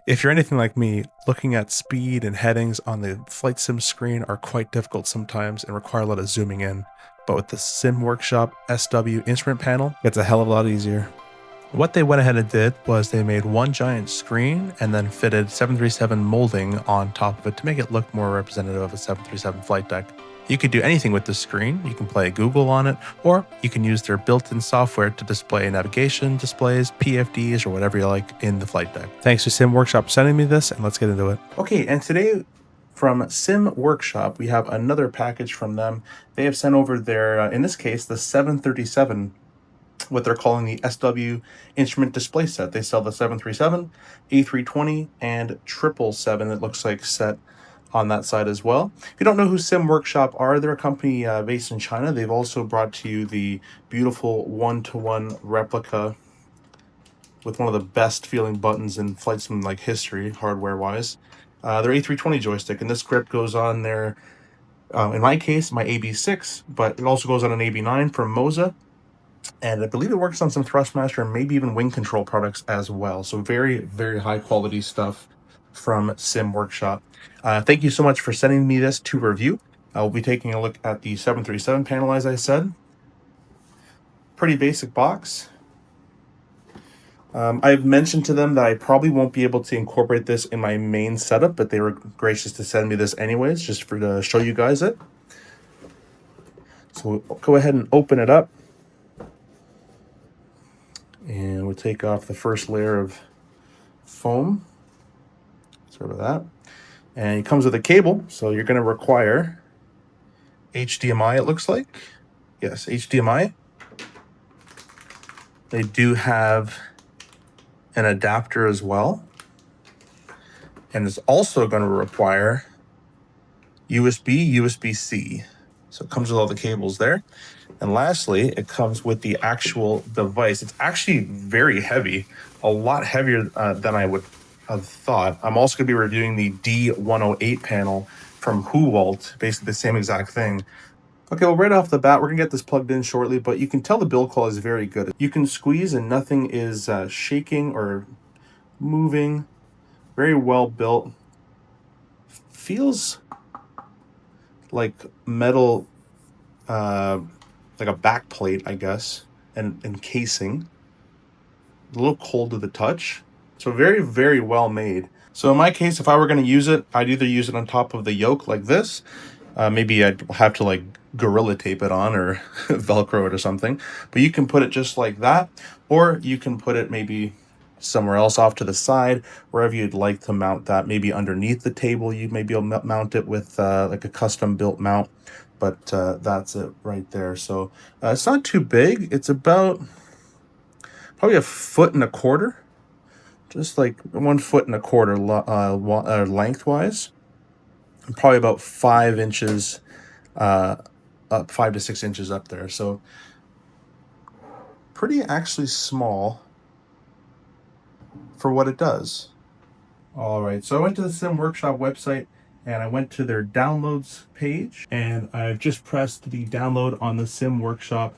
If you're anything like me, looking at speed and headings on the flight sim screen are quite difficult sometimes and require a lot of zooming in. But with the Simworkshop SW instrument panel, it's a hell of a lot easier. What they went ahead and did was they made one giant screen and then fitted 737 molding on top of it to make it look more representative of a 737 flight deck. You could do anything with the screen. You can play Google on it, or you can use their built-in software to display navigation displays, PFDs, or whatever you like in the flight deck. Thanks to Simworkshop for sending me this, and let's get into it. Okay, and today from Simworkshop, we have another package from them. They have sent over their, in this case, the 737, what they're calling the SW instrument display set. They sell the 737, A320, and 777, it looks like, set on that side as well. If you don't know who Simworkshop are, they're a company based in China. They've also brought to you the beautiful one-to-one replica with one of the best feeling buttons in flight sim like history, hardware-wise. Their A320 joystick, and this grip goes on there, in my case, my AB6, but it also goes on an AB9 from Moza. And I believe it works on some Thrustmaster and maybe even wing control products as well. So very, very high quality stuff from Simworkshop. Thank you so much for sending me this to review. I'll be taking a look at the 737 panel, as I said. Pretty basic box. I've mentioned to them that I probably won't be able to incorporate this in my main setup, but they were gracious to send me this anyways, just to show you guys it. So we'll go ahead and open it up. And we'll take off the first layer of foam. Sort of that. And it comes with a cable, so you're going to require HDMI, it looks like. Yes, HDMI. They do have an adapter as well. And it's also going to require USB, USB-C. So it comes with all the cables there. And lastly, it comes with the actual device. It's actually very heavy, a lot heavier than I would have thought. I'm also going to be reviewing the D108 panel from Huwalt, basically the same exact thing. Okay, well, right off the bat, we're going to get this plugged in shortly, but you can tell the build quality is very good. You can squeeze and nothing is shaking or moving. Very well built. Feels like metal, like a back plate, I guess, and casing. A little cold to the touch. So very, very well made. So in my case, if I were going to use it, I'd either use it on top of the yoke like this. Maybe I'd have to like Gorilla Tape it on or Velcro it or something. But you can put it just like that, or you can put it maybe somewhere else off to the side, wherever you'd like to mount that. Maybe underneath the table, you maybe mount it with like a custom built mount. But that's it right there. So it's not too big. It's about probably 1.25 feet, just like 1.25 feet lengthwise. And probably about 5 inches, up 5 to 6 inches up there. So pretty actually small for what it does. All right, so I went to the Simworkshop website and I went to their downloads page, and I've just pressed the download on the Simworkshop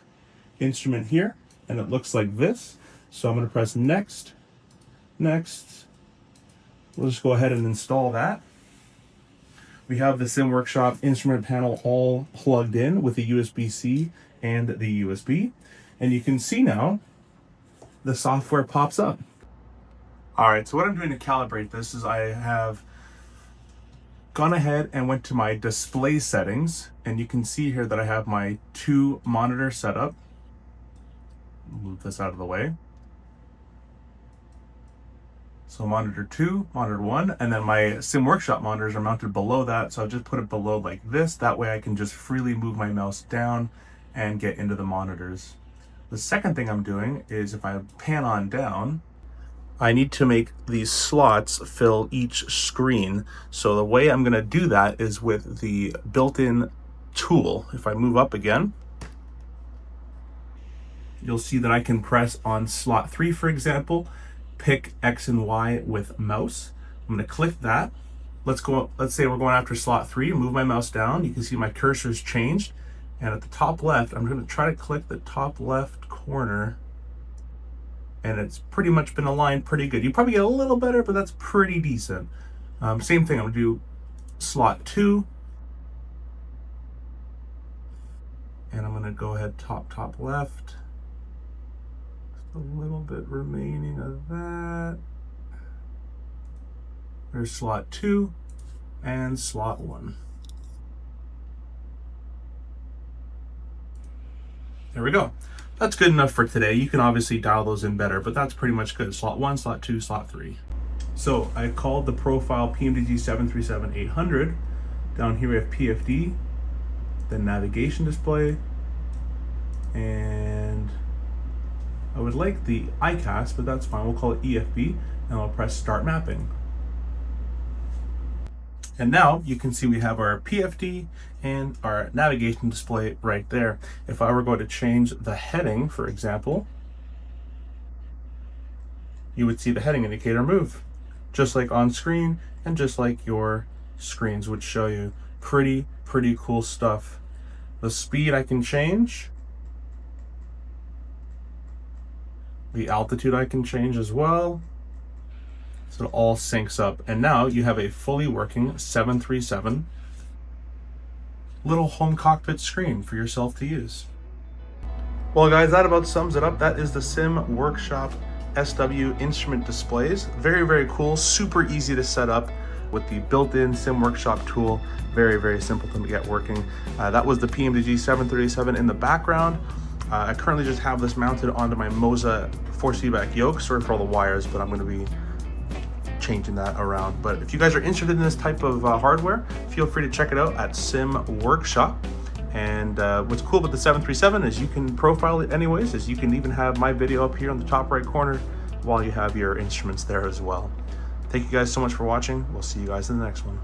instrument here, and it looks like this. So I'm going to press next. Next. We'll just go ahead and install that. We have the Simworkshop instrument panel all plugged in with the USB-C and the USB. And you can see now the software pops up. All right, so what I'm doing to calibrate this is I have gone ahead and went to my display settings, and you can see here that I have my 2 monitor setup. Move this out of the way. So monitor 2, monitor 1, and then my Simworkshop monitors are mounted below that, so I'll just put it below like this. That way I can just freely move my mouse down and get into the monitors. The second thing I'm doing is if I pan on down, I need to make these slots fill each screen. So the way I'm going to do that is with the built-in tool. If I move up again, you'll see that I can press on slot 3, for example, pick X and Y with mouse. I'm going to click that. Let's say we're going after slot 3, move my mouse down. You can see my cursor's changed. And at the top left, I'm going to try to click the top left corner and it's pretty much been aligned pretty good. You probably get a little better, but that's pretty decent. Same thing, I'm gonna do slot 2, and I'm gonna go ahead top left. Just a little bit remaining of that. There's slot 2 and slot 1. There we go. That's good enough for today. You can obviously dial those in better, but that's pretty much good. Slot 1, slot 2, slot 3. So I called the profile PMDG 737-800. Down here we have PFD, then navigation display, and I would like the ICAS, but that's fine. We'll call it EFB, and I'll press start mapping. And now you can see we have our PFD and our navigation display right there. If I were going to change the heading, for example, you would see the heading indicator move, just like on screen and just like your screens would show you. Pretty cool stuff. The speed I can change. The altitude I can change as well. So it all syncs up. And now you have a fully working 737 little home cockpit screen for yourself to use. Well guys, that about sums it up. That is the Simworkshop SW instrument displays. Very cool, super easy to set up with the built-in Simworkshop tool. Very simple to get working. That was the PMDG 737 in the background. I currently just have this mounted onto my Moza 4-seatback yoke. Sorry for all the wires, but I'm going to be changing that around. But if you guys are interested in this type of hardware, feel free to check it out at Simworkshop. And what's cool about the 737 is you can profile it anyways, is you can even have my video up here on the top right corner while you have your instruments there as well. Thank you guys so much for watching. We'll see you guys in the next one.